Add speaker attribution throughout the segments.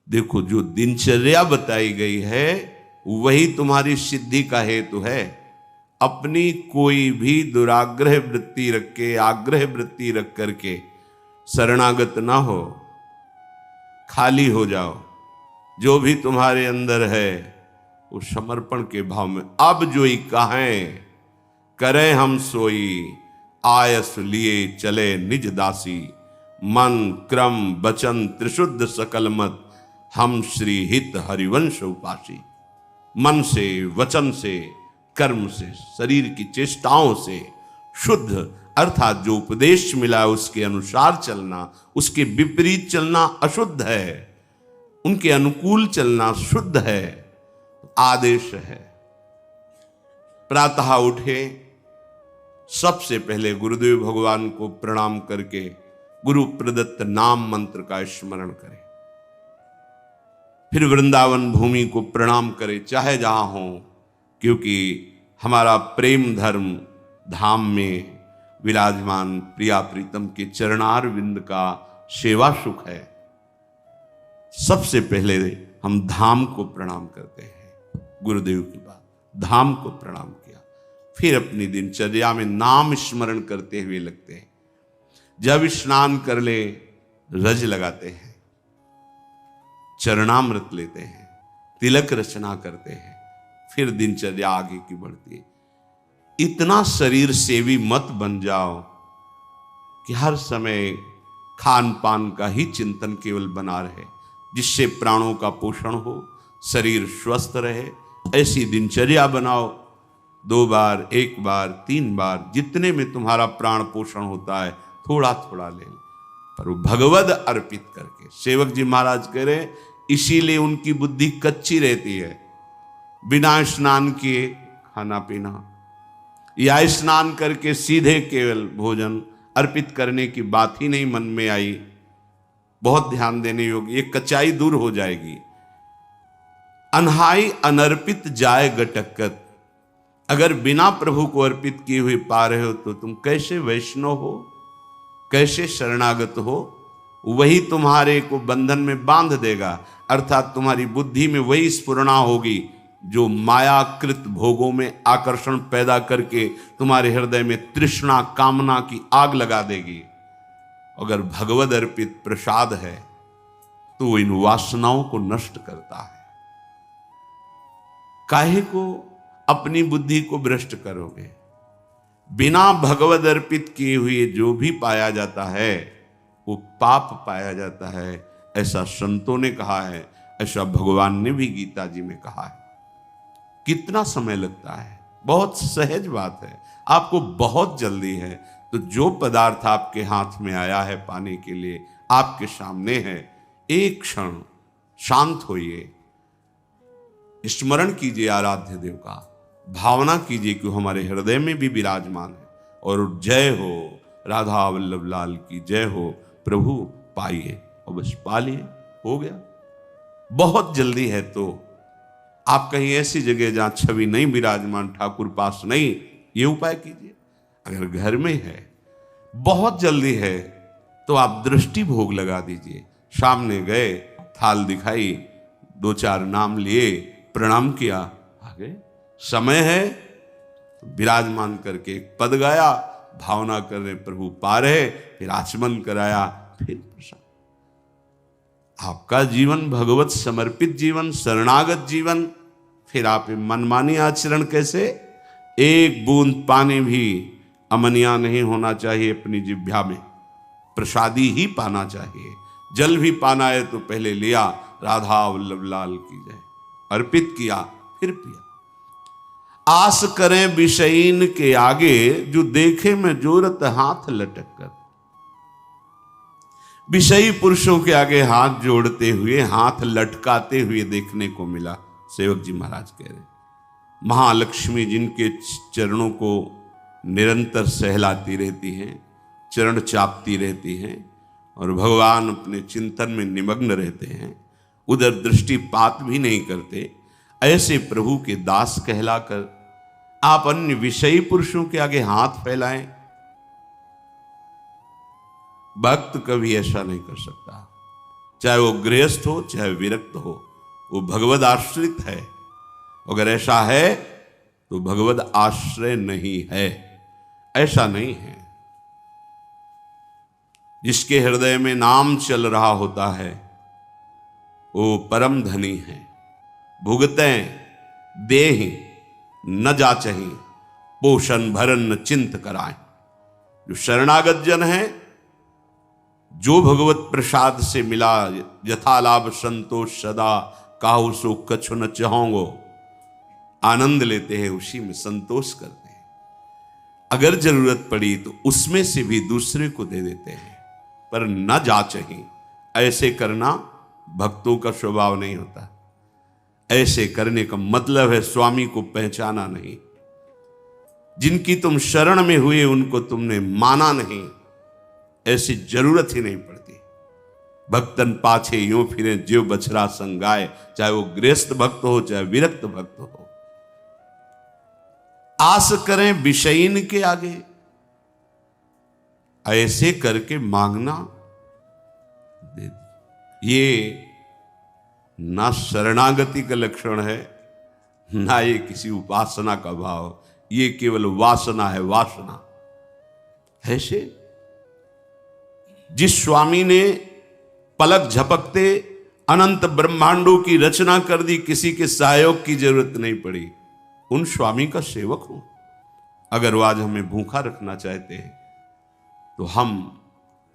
Speaker 1: देखो, जो दिनचर्या बताई गई है वही तुम्हारी सिद्धि का हेतु है। अपनी कोई भी दुराग्रह वृत्ति रख के, आग्रह वृत्ति रख करके शरणागत ना हो, खाली हो जाओ। जो भी तुम्हारे अंदर है वो समर्पण के भाव में, अब जोई कहें करें हम सोई, आयस लिए चले निज दासी, मन क्रम वचन त्रिशुद्ध सकल मत, हम श्री हित हरिवंश उपासी। मन से, वचन से, कर्म से, शरीर की चेष्टाओं से शुद्ध, अर्थात जो उपदेश मिला है उसके अनुसार चलना, उसके विपरीत चलना अशुद्ध है, उनके अनुकूल चलना शुद्ध है, आदेश है। प्रातः उठे, सबसे पहले गुरुदेव भगवान को प्रणाम करके गुरु प्रदत्त नाम मंत्र का स्मरण करें। फिर वृंदावन भूमि को प्रणाम करें, चाहे जहां हो, क्योंकि हमारा प्रेम धर्म धाम में विराजमान प्रिया प्रीतम के चरणार विंद का सेवा सुख है। सबसे पहले हम धाम को प्रणाम करते हैं। गुरुदेव की बात, धाम को प्रणाम किया, फिर अपनी दिनचर्या में नाम स्मरण करते हुए लगते हैं। जब स्नान कर ले रज लगाते हैं, चरणामृत लेते हैं, तिलक रचना करते हैं, फिर दिनचर्या आगे की बढ़ती है। इतना शरीर सेवी मत बन जाओ कि हर समय खान पान का ही चिंतन केवल बना रहे, जिससे प्राणों का पोषण हो, शरीर स्वस्थ रहे। ऐसी दिनचर्या बनाओ। 2 बार, 1 बार, 3 बार, जितने में तुम्हारा प्राण पोषण होता है थोड़ा थोड़ा ले, पर वो भगवद अर्पित करके। सेवक जी महाराज कह रहे, इसीलिए उनकी बुद्धि कच्ची रहती है। बिना स्नान किए खाना पीना, या स्नान करके सीधे केवल भोजन अर्पित करने की बात ही नहीं मन में आई। बहुत ध्यान देने योग्य, ये कच्चाई दूर हो जाएगी। अनहाई अनर्पित जाए गटकत, अगर बिना प्रभु को अर्पित किए हुए पा रहे हो तो तुम कैसे वैष्णव हो, कैसे शरणागत हो? वही तुम्हारे को बंधन में बांध देगा, अर्थात तुम्हारी बुद्धि में वही स्फुरणा होगी जो मायाकृत भोगों में आकर्षण पैदा करके तुम्हारे हृदय में तृष्णा कामना की आग लगा देगी। अगर भगवद अर्पित प्रसाद है तो इन वासनाओं को नष्ट करता है। काहे को अपनी बुद्धि को भ्रष्ट करोगे? बिना भगवद अर्पित किए हुए जो भी पाया जाता है वो पाप पाया जाता है, ऐसा संतों ने कहा है, ऐसा भगवान ने भी गीता जी में कहा है। कितना समय लगता है? बहुत सहज बात है, आपको बहुत जल्दी है। तो जो पदार्थ आपके हाथ में आया है पाने के लिए, आपके सामने है, एक क्षण शांत होइए, स्मरण कीजिए आराध्य देव का, भावना कीजिए कि हमारे हृदय में भी विराजमान है। और जय हो राधा वल्लभ लाल की जय हो, प्रभु पाइए और बस पा लिए, हो गया। बहुत जल्दी है तो आप कहीं ऐसी जगह जहां छवि नहीं विराजमान, ठाकुर पास नहीं, ये उपाय कीजिए। अगर घर में है, बहुत जल्दी है, तो आप दृष्टि भोग लगा दीजिए। सामने गए, थाल दिखाई, 2-4 नाम लिए, प्रणाम किया, आगे समय है विराजमान करके एक पद गाया, भावना कर रहे प्रभु पा रहे, फिर आचमन कराया, फिर प्रसाद। आपका जीवन भगवत समर्पित जीवन, शरणागत जीवन। फिर आप मनमानी आचरण कैसे? एक बूंद पानी भी अमनिया नहीं होना चाहिए अपनी जिह्वा में, प्रसादी ही पाना चाहिए। जल भी पाना है तो पहले लिया, राधा वल्लभ लाल की जय, अर्पित किया, फिर पिया। आस करें विषयीन के आगे, जो देखे में जोरत हाथ लटक कर। विषयी पुरुषों के आगे हाथ जोड़ते हुए, हाथ लटकाते हुए देखने को मिला। सेवक जी महाराज कह रहे, महालक्ष्मी जिनके चरणों को निरंतर सहलाती रहती हैं, चरण चापती रहती हैं, और भगवान अपने चिंतन में निमग्न रहते हैं, उधर दृष्टिपात भी नहीं करते, ऐसे प्रभु के दास कहलाकर आप अन्य विषयी पुरुषों के आगे हाथ फैलाएं? भक्त कभी ऐसा नहीं कर सकता। चाहे वो गृहस्थ हो चाहे विरक्त हो, वो भगवद आश्रित है। अगर ऐसा है तो भगवद आश्रय नहीं है, ऐसा नहीं है। जिसके हृदय में नाम चल रहा होता है वो परम धनी है। भुगतें देहि न जाचहि, पोषण भरन चिंत कराएं। जो शरणागत जन है, जो भगवत प्रसाद से मिला, यथा लाभ संतोष सदा, काहू सो कछु न चाहोगो, आनंद लेते हैं, उसी में संतोष करते हैं। अगर जरूरत पड़ी तो उसमें से भी दूसरे को दे देते हैं, पर न जाचहि। ऐसे करना भक्तों का स्वभाव नहीं होता। ऐसे करने का मतलब है स्वामी को पहचाना नहीं। जिनकी तुम शरण में हुए उनको तुमने माना नहीं, ऐसी जरूरत ही नहीं पड़ती। भक्तन पाछे यूं फिरे ज्यो बछड़ा संगाए, चाहे वो गृहस्थ भक्त हो चाहे विरक्त भक्त हो। आस करें विषयीन के आगे, ऐसे करके मांगना, ये ना शरणागति का लक्षण है, ना ये किसी उपासना का भाव, ये केवल वासना है, वासना। ऐसे जिस स्वामी ने पलक झपकते अनंत ब्रह्मांडों की रचना कर दी, किसी के सहयोग की जरूरत नहीं पड़ी, उन स्वामी का सेवक हूं। अगर वो आज हमें भूखा रखना चाहते हैं तो हम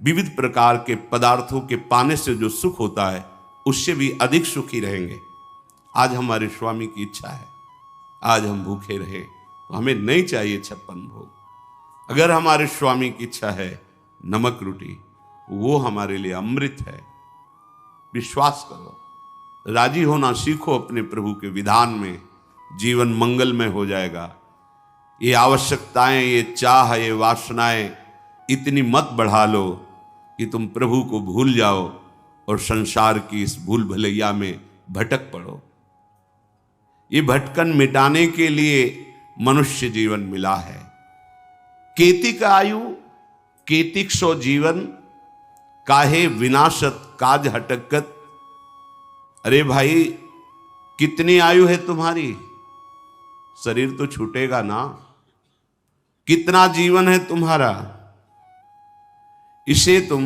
Speaker 1: विविध प्रकार के पदार्थों के पाने से जो सुख होता है उससे भी अधिक सुखी रहेंगे। आज हमारे स्वामी की इच्छा है, आज हम भूखे रहे तो हमें नहीं चाहिए 56 भोग। अगर हमारे स्वामी की इच्छा है नमक रोटी, वो हमारे लिए अमृत है। विश्वास करो, राजी होना सीखो अपने प्रभु के विधान में, जीवन मंगलमय हो जाएगा। ये आवश्यकताएं, ये चाह, ये वासनाएं इतनी मत बढ़ा लो कि तुम प्रभु को भूल जाओ और संसार की इस भूल भलैया में भटक पड़ो। ये भटकन मिटाने के लिए मनुष्य जीवन मिला है। केतिक आयु केतिक सो जीवन, काहे विनाशत काज हटकत। अरे भाई, कितनी आयु है तुम्हारी? शरीर तो छूटेगा ना। कितना जीवन है तुम्हारा? इसे तुम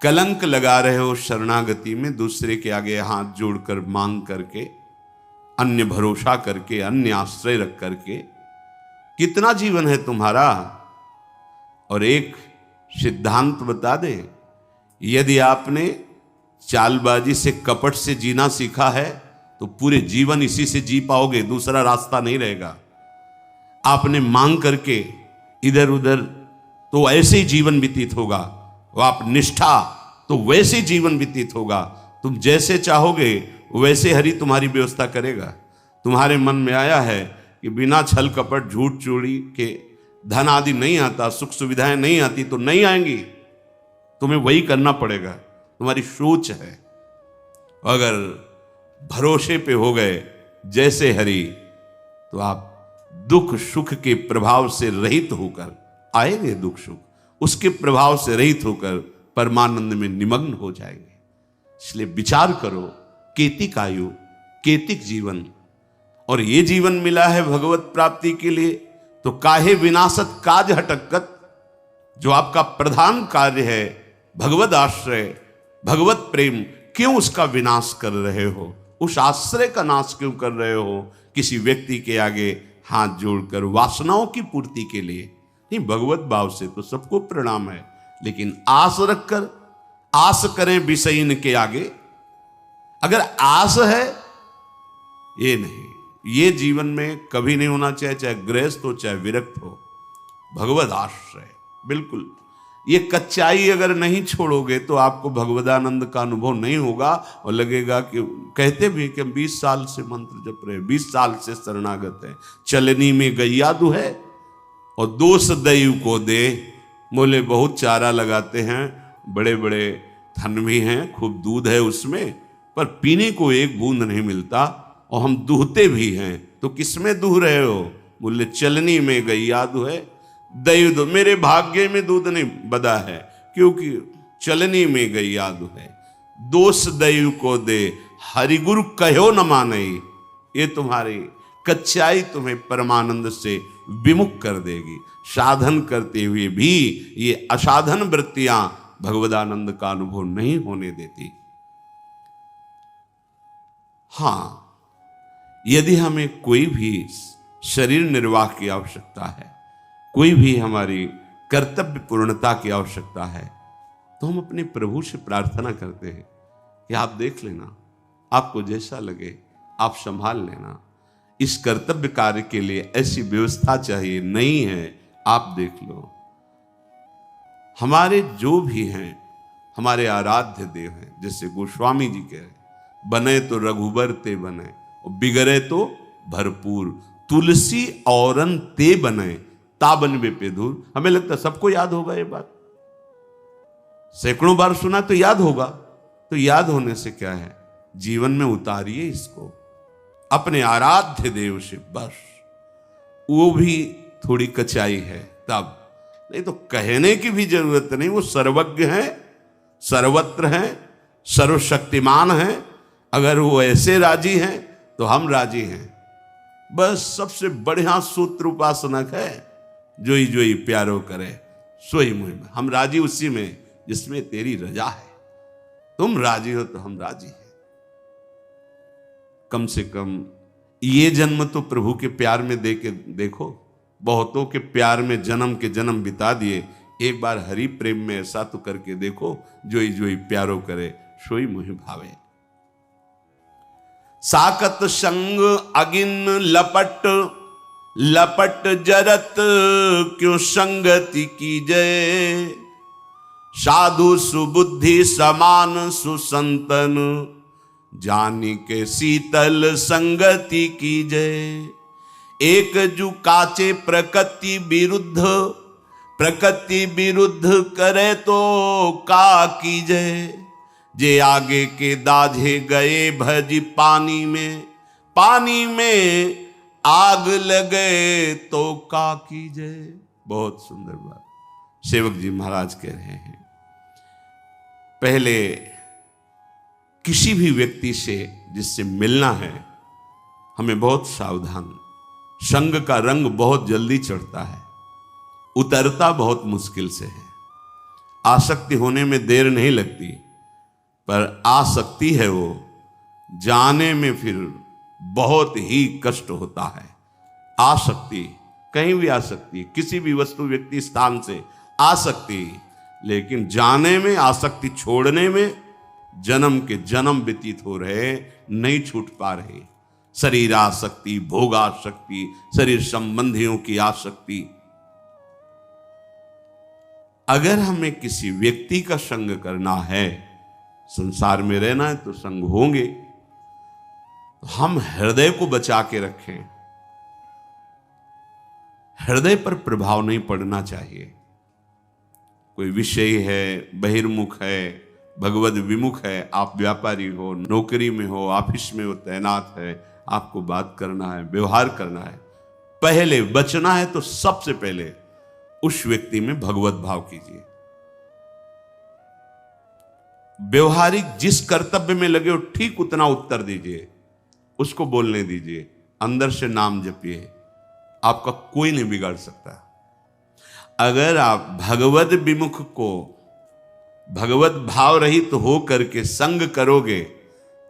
Speaker 1: कलंक लगा रहे हो शरणागति में, दूसरे के आगे हाथ जोड़कर मांग करके, अन्य भरोसा करके, अन्य आश्रय रख करके। कितना जीवन है तुम्हारा? और एक सिद्धांत बता दे, यदि आपने चालबाजी से, कपट से जीना सीखा है तो पूरे जीवन इसी से जी पाओगे, दूसरा रास्ता नहीं रहेगा। आपने मांग करके इधर उधर तो ऐसे ही जीवन व्यतीत होगा, वो आप निष्ठा तो वैसे जीवन व्यतीत होगा। तुम जैसे चाहोगे वैसे हरि तुम्हारी व्यवस्था करेगा। तुम्हारे मन में आया है कि बिना छल कपट झूठ चोरी के धन आदि नहीं आता, सुख सुविधाएं नहीं आती, तो नहीं आएंगी, तुम्हें वही करना पड़ेगा। तुम्हारी सोच है। अगर भरोसे पे हो गए जैसे हरि, तो आप दुख सुख के प्रभाव से रहित होकर आएंगे, दुख सुख उसके प्रभाव से रहित होकर परमानंद में निमग्न हो जाएंगे। इसलिए विचार करो, केतिक आयु केतिक जीवन, और ये जीवन मिला है भगवत प्राप्ति के लिए, तो काहे विनाशत काज हटकत। जो आपका प्रधान कार्य है भगवत आश्रय, भगवत प्रेम, क्यों उसका विनाश कर रहे हो? उस आश्रय का नाश क्यों कर रहे हो? किसी व्यक्ति के आगे हाथ जोड़कर वासनाओं की पूर्ति के लिए नहीं। भगवत भाव से तो सबको प्रणाम है, लेकिन आस रखकर, आस करें विषयीन के आगे। अगर आस है, ये नहीं, ये जीवन में कभी नहीं होना चाहिए, चाहे गृहस्थ हो चाहे विरक्त हो। भगवत आश्रय बिल्कुल, ये कच्चाई अगर नहीं छोड़ोगे तो आपको भगवदानंद का अनुभव नहीं होगा, और लगेगा कि कहते भी कि हम 20 साल से मंत्र जप रहे, 20 साल से शरणागत है, चलनी में गैया दुहे और दोष दैव को दे। बोले बहुत चारा लगाते हैं, बड़े बड़े थन भी हैं, खूब दूध है उसमें, पर पीने को एक बूंद नहीं मिलता, और हम दूहते भी हैं। तो किसमें दूह रहे हो? बोले चलनी में गैया दुहे, दैव दो। मेरे भाग्य में दूध नहीं बदा है, क्योंकि चलनी में गैया दुहे, दोष दैव को दे, हरिगुरु कहो न माने। ये तुम्हारी कच्चाई तुम्हें परमानंद से विमुख कर देगी। साधन करते हुए भी ये असाधन वृत्तियां भगवदानंद का अनुभव नहीं होने देती। हां, यदि हमें कोई भी शरीर निर्वाह की आवश्यकता है, कोई भी हमारी कर्तव्य पूर्णता की आवश्यकता है, तो हम अपने प्रभु से प्रार्थना करते हैं कि आप देख लेना, आपको जैसा लगे आप संभाल लेना। इस कर्तव्य कार्य के लिए ऐसी व्यवस्था चाहिए, नहीं है आप देख लो। हमारे जो भी हैं हमारे आराध्य देव हैं, जैसे गोस्वामी जी कह रहे, बने तो रघुबर ते बने, बिगड़े तो भरपूर, तुलसी औरन ते बने, ताबन वे पे दूर। हमें लगता सबको याद होगा ये बात, सैकड़ों बार सुना तो याद होगा। तो याद होने से क्या है, जीवन में उतारिए इसको अपने आराध्य देव से, बस। वो भी थोड़ी कचाई है तब, नहीं तो कहने की भी जरूरत नहीं। वो सर्वज्ञ है, सर्वत्र है, सर्वशक्तिमान है। अगर वो ऐसे राजी हैं तो हम राजी हैं। बस सबसे बढ़िया सूत्र उपासनक है, जोई जोई प्यारो करे सोई मुहिम। हम राजी उसी में जिसमें तेरी रजा है। तुम राजी हो तो हम राजी हैं। कम से कम ये जन्म तो प्रभु के प्यार में दे के देखो। बहुतों के प्यार में जन्म के जन्म बिता दिए, एक बार हरि प्रेम में ऐसा तो करके देखो, जोई जोई प्यारो करे सोई मुहि भावे। साकत संग अगिन लपट, लपट जरत क्यों संगति की जय। साधु सुबुद्धि समान सुसंतन, जानी के शीतल संगति की जय। एक जू काचे प्रकृति विरुद्ध, प्रकृति विरुद्ध करे तो का की जय। जे आगे के दाझे गए भज पानी में, पानी में आग लगे तो का की जय। बहुत सुंदर बात सेवक जी महाराज कह रहे हैं। पहले किसी भी व्यक्ति से जिससे मिलना है हमें बहुत सावधान। संग का रंग बहुत जल्दी चढ़ता है, उतरता बहुत मुश्किल से है। आसक्ति होने में देर नहीं लगती, पर आसक्ति है वो जाने में फिर बहुत ही कष्ट होता है। आसक्ति कहीं भी आ सकती है, किसी भी वस्तु व्यक्ति स्थान से आ सकती, लेकिन जाने में, आसक्ति छोड़ने में जन्म के जन्म व्यतीत हो रहे, नहीं छूट पा रहे। शरीर आसक्ति, भोग आसक्ति, शरीर संबंधियों की आसक्ति। अगर हमें किसी व्यक्ति का संग करना है, संसार में रहना है तो संग होंगे, हम हृदय को बचा के रखें। हृदय पर प्रभाव नहीं पड़ना चाहिए। कोई विषय है, बहिर्मुख है, भगवद विमुख है, आप व्यापारी हो, नौकरी में हो, ऑफिस में हो, तैनात है, आपको बात करना है, व्यवहार करना है, पहले बचना है तो सबसे पहले उस व्यक्ति में भगवत भाव कीजिए। व्यवहारिक जिस कर्तव्य में लगे हो ठीक उतना उत्तर दीजिए, उसको बोलने दीजिए, अंदर से नाम जपिए। आपका कोई नहीं बिगाड़ सकता। अगर आप भगवत विमुख को भगवत भाव रहित तो हो करके संग करोगे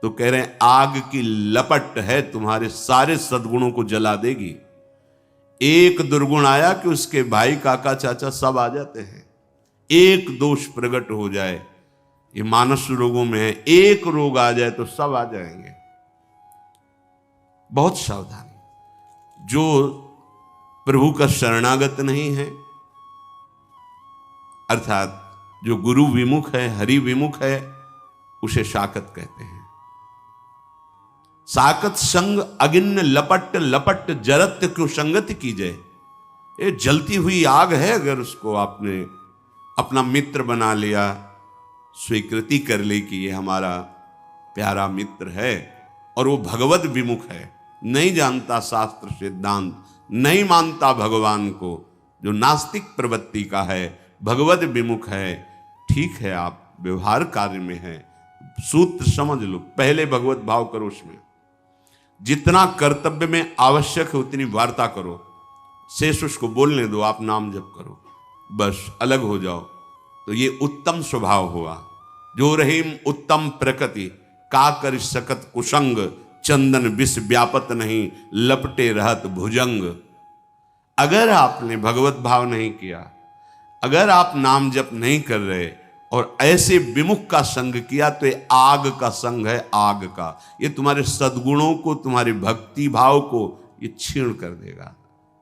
Speaker 1: तो कह रहे हैं आग की लपट है, तुम्हारे सारे सद्गुणों को जला देगी। एक दुर्गुण आया कि उसके भाई, काका, चाचा सब आ जाते हैं। एक दोष प्रकट हो जाए, ये मानस रोगों में है, एक रोग आ जाए तो सब आ जाएंगे। बहुत सावधानी। जो प्रभु का शरणागत नहीं है, अर्थात जो गुरु विमुख है, हरि विमुख है, उसे शाकत कहते हैं। साकत संग अगिन्न लपट, लपट जरत क्यों संगति कीजिए। ये जलती हुई आग है, अगर उसको आपने अपना मित्र बना लिया, स्वीकृति कर ली कि ये हमारा प्यारा मित्र है, और वो भगवत विमुख है, नहीं जानता शास्त्र सिद्धांत, नहीं मानता भगवान को, जो नास्तिक प्रवृत्ति का है, भगवत विमुख है, ठीक है आप व्यवहार कार्य में हैं, सूत्र समझ लो, पहले भगवत भाव करो, उसमें जितना कर्तव्य में आवश्यक है उतनी वार्ता करो, शेष उसको बोलने दो, आप नाम जप करो, बस अलग हो जाओ। तो ये उत्तम स्वभाव हुआ। जो रहीम उत्तम प्रकृति, का कर सकत कुसंग, चंदन विष व्यापत नहीं, लपटे रहत भुजंग। अगर आपने भगवत भाव नहीं किया, अगर आप नाम जप नहीं कर रहे और ऐसे विमुख का संग किया, तो ये आग का संग है, आग का। ये तुम्हारे सद्गुणों को, तुम्हारे भक्ति भाव को ये छीण कर देगा,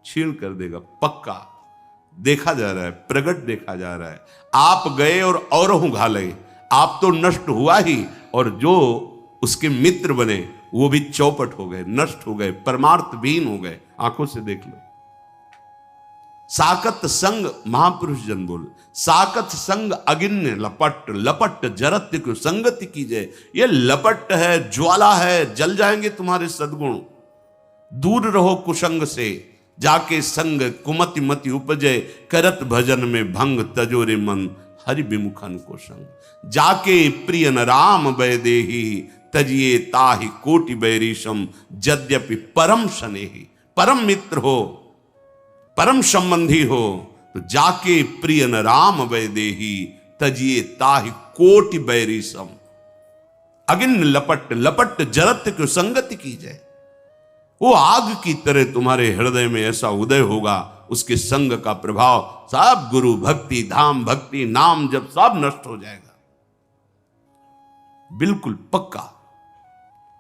Speaker 1: छीण कर देगा, पक्का देखा जा रहा है, प्रगट देखा जा रहा है। आप गए और औरों घाले, आप तो नष्ट हुआ ही, और जो उसके मित्र बने वो भी चौपट हो गए, नष्ट हो गए, परमार्थ विहीन हो गए। आंखों से देख लो। साकत संग, महापुरुष जन बोल, साकत संग अगिन्य लपट, लपट जरत को संगति कीजिए। ये लपट है, ज्वाला है, जल जाएंगे तुम्हारे सद्गुण। दूर रहो कुसंग से, जाके संग कुमति मति उपजे, करत भजन में भंग, तजोरे मन हरि विमुखन को संग। जाके प्रिय न राम वैदेही, तजिए ताहि कोटि बैरीशम, यद्यपि परम स्नेही। परम मित्र हो, परम संबंधी हो, तो जाके प्रिय न राम वैदेही, तजिए ताहि कोटि बैरीशम। अगिन लपट, लपट जरत को संगति की जाए। वो आग की तरह तुम्हारे हृदय में ऐसा उदय होगा, उसके संग का प्रभाव सब गुरु भक्ति, धाम भक्ति, नाम जब सब नष्ट हो जाएगा, बिल्कुल पक्का।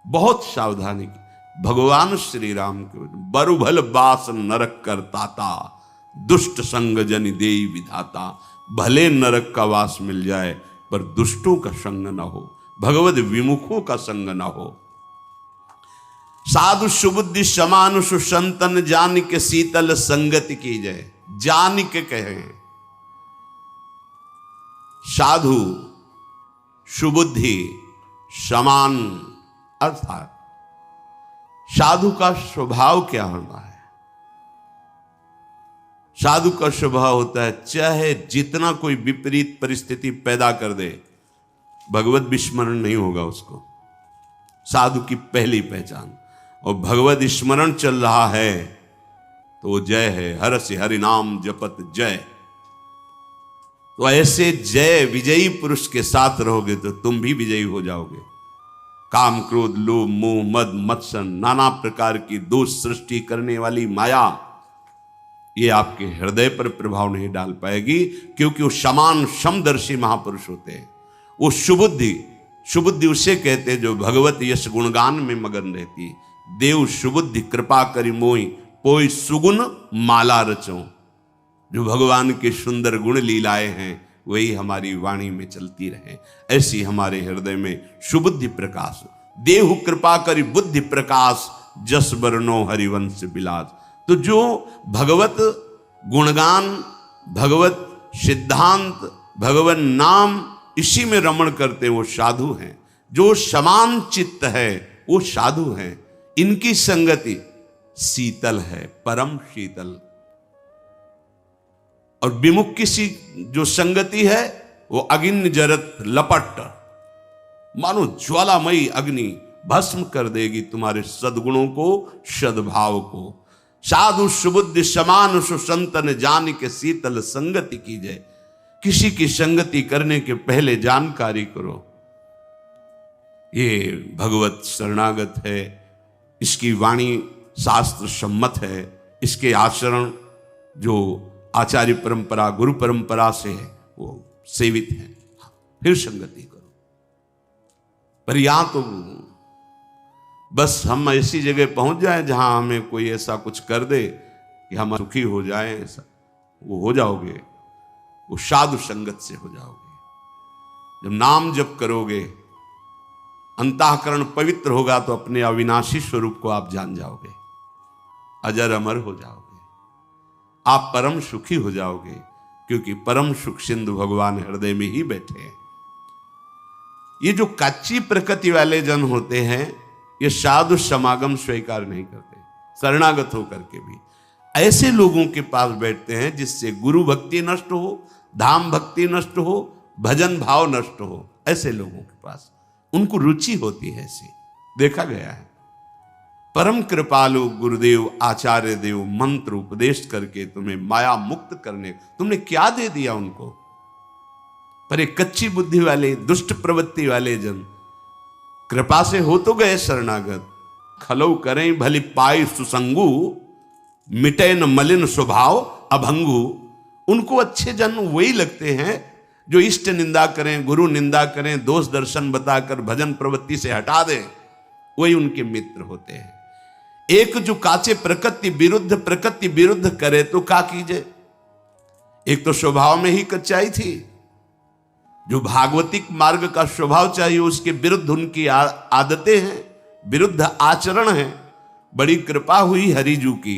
Speaker 1: बहुत सावधानी की। भगवान श्री राम के बरुभल बास नरक करताता, दुष्ट संग जनि देई विधाता। भले नरक का वास मिल जाए, पर दुष्टों का संग न हो, भगवद विमुखों का संग न हो। साधु सुबुद्धि समान सुसंतन, जान के शीतल संगति की जाए। जान के कहे साधु सुबुद्धि समान, अर्थात साधु का स्वभाव क्या होना है? साधु का स्वभाव होता है, चाहे जितना कोई विपरीत परिस्थिति पैदा कर दे, भगवत विस्मरण नहीं होगा उसको। साधु की पहली पहचान। और भगवत स्मरण चल रहा है तो वो जय है, हर से हरि नाम जपत जय। तो ऐसे जय विजयी पुरुष के साथ रहोगे तो तुम भी विजयी हो जाओगे। काम क्रोध लोभ मोह मद मत्सर, नाना प्रकार की दोष सृष्टि करने वाली माया, ये आपके हृदय पर प्रभाव नहीं डाल पाएगी, क्योंकि वो समान समदर्शी महापुरुष होते हैं। वो सुबुद्धि, सुबुद्धि उसे कहते हैं जो भगवत यश गुणगान में मगन रहती। देव सुबुद्धि कृपा करी मोई, पोई सुगुण माला रचो। जो भगवान के सुंदर गुण लीलाएं हैं वही हमारी वाणी में चलती रहे। ऐसी हमारे हृदय में सुबुद्धि प्रकाश। देहु कृपा करी बुद्धि प्रकाश, जस बरनो हरिवंश बिलास। तो जो भगवत गुणगान, भगवत सिद्धांत, भगवत नाम, इसी में रमण करते वो साधु हैं। जो समान चित्त है वो साधु हैं। इनकी संगति शीतल है, परम शीतल। और विमुख की जो संगति है वो अग्नि जरत लपट, मानो ज्वालामयी अग्नि भस्म कर देगी तुम्हारे सद्गुणों को, सद्भाव को। साधु सुबुद्धि समान सुसंतन, जान के शीतल संगति कीजिए। किसी की संगति करने के पहले जानकारी करो, ये भगवत शरणागत है, इसकी वाणी शास्त्र सम्मत है, इसके आचरण जो आचार्य परंपरा गुरु परंपरा से है वो सेवित है, फिर संगति करो। पर यहां तो बस हम ऐसी जगह पहुंच जाए जहां हमें कोई ऐसा कुछ कर दे कि हम सुखी हो जाए, ऐसा वो हो जाओगे, वो साधु संगत से हो जाओगे। जब नाम जप करोगे, अंतःकरण पवित्र होगा, तो अपने अविनाशी स्वरूप को आप जान जाओगे, अजर अमर हो जाओगे, आप परम सुखी हो जाओगे, क्योंकि परम सुख सिंधु भगवान हृदय में ही बैठे हैं। ये जो कच्ची प्रकृति वाले जन होते हैं, ये साधु समागम स्वीकार नहीं करते, शरणागत होकर के भी। ऐसे लोगों के पास बैठते हैं जिससे गुरु भक्ति नष्ट हो, धाम भक्ति नष्ट हो, भजन भाव नष्ट हो। ऐसे लोगों के पास उनको रुचि होती है ऐसी, देखा गया है। परम कृपालु गुरुदेव आचार्य देव मंत्र उपदेश करके तुम्हें माया मुक्त करने, तुमने क्या दे दिया उनको? पर एक कच्ची बुद्धि वाले, दुष्ट प्रवृत्ति वाले जन कृपा से हो तो गए शरणागत, खलौ करें भली पाई सुसंगु, मिटे न मलिन स्वभाव अभंगु। उनको अच्छे जन वही लगते हैं जो इष्ट निंदा करें, गुरु निंदा करें, दोष दर्शन बताकर भजन प्रवृत्ति से हटा दें, वही उनके मित्र होते हैं। एक जो काचे प्रकृति विरुद्ध करे तो क्या कीजिए? एक तो स्वभाव में ही कच्चाई थी, जो भागवतिक मार्ग का स्वभाव चाहिए उसके विरुद्ध उनकी आदतें हैं, विरुद्ध आचरण है। बड़ी कृपा हुई हरिजू की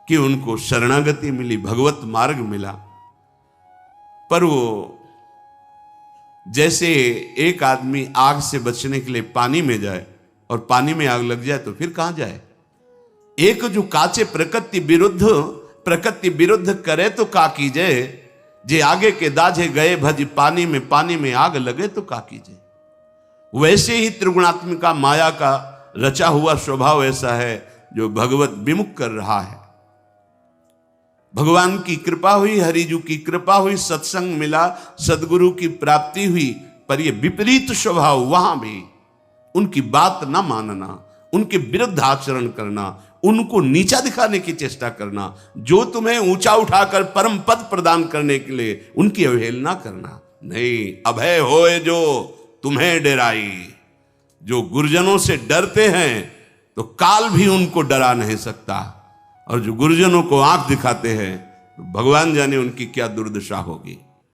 Speaker 1: कि उनको शरणागति मिली, भगवत मार्ग मिला। पर वो जैसे एक आदमी आग से बचने के लिए पानी में जाए और पानी में आग लग जाए तो फिर कहां जाए? एक जो काचे प्रकृति विरुद्ध करे तो का कीजिए, जे आगे के दाझे गए भज पानी में आग लगे तो का कीजिए। वैसे ही त्रिगुणात्मिका माया का रचा हुआ स्वभाव ऐसा है जो भगवत विमुख कर रहा है। भगवान की कृपा हुई, हरिजू की कृपा हुई, सत्संग मिला, सदगुरु की प्राप्ति हुई, पर यह विपरीत स्वभाव, वहां भी उनकी बात ना मानना, उनके विरुद्ध आचरण करना, उनको नीचा दिखाने की चेष्टा करना, जो तुम्हें ऊंचा उठाकर परम पद प्रदान करने के लिए उनकी अवहेलना करना। नहीं, अभय होए जो तुम्हें डराई। जो गुरुजनों से डरते हैं तो काल भी उनको डरा नहीं सकता, और जो गुरुजनों को आंख दिखाते हैं तो भगवान जाने उनकी क्या दुर्दशा होगी।